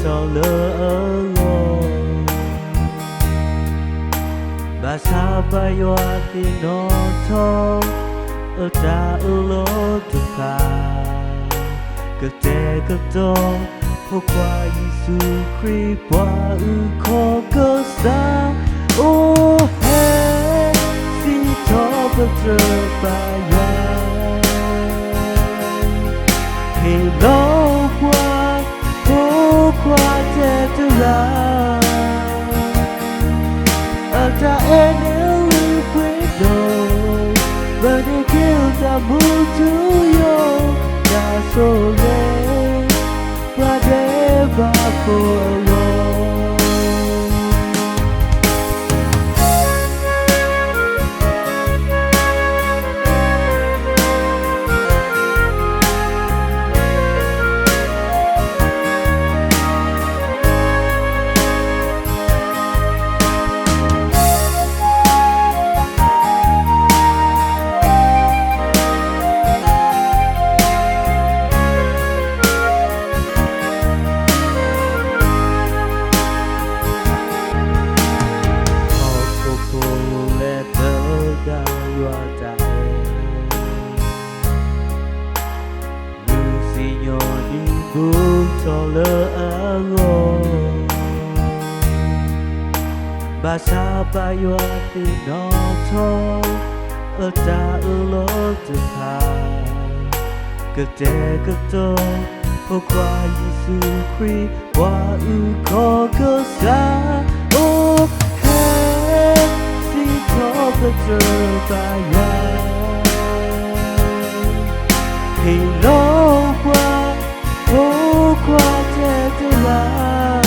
cho lỡ ngô bà sa ba yoa thì nó thong ở ta ở lỗ thực thà cực tệ cực to hôm qua Giêsu Christ qua khó cơ xa ô hè xin cho bất giờ bà yoa thì lâu qua phố qua thế tư là ở ta nếu quyết đổi và để kêu ta muốn chú yêu ta số lên và để bà cô cho lỡ ngô bà sa ba yoa thì nó thong ở ta ở lỗ thực thà cực tệ cực to hôm qua Giêsu Christ qua khó cơ xa ô hè xin cho bất giờ bà yoa thì lâu qua phố qua thế tư là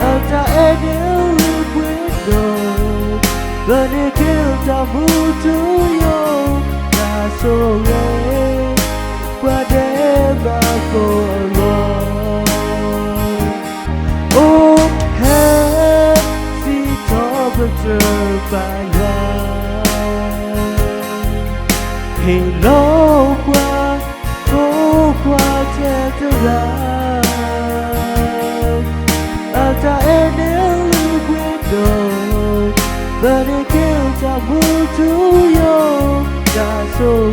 ở ta nếu quyết đổi và để kêu ta muốn chú yêu ta số lên qua để bà cô lo ô hè xin cho bất giờ bà yoa thì lâu qua phố qua thế tư là ở ta nếu quyết đổi và để kêu ta muốn chú yêu ta số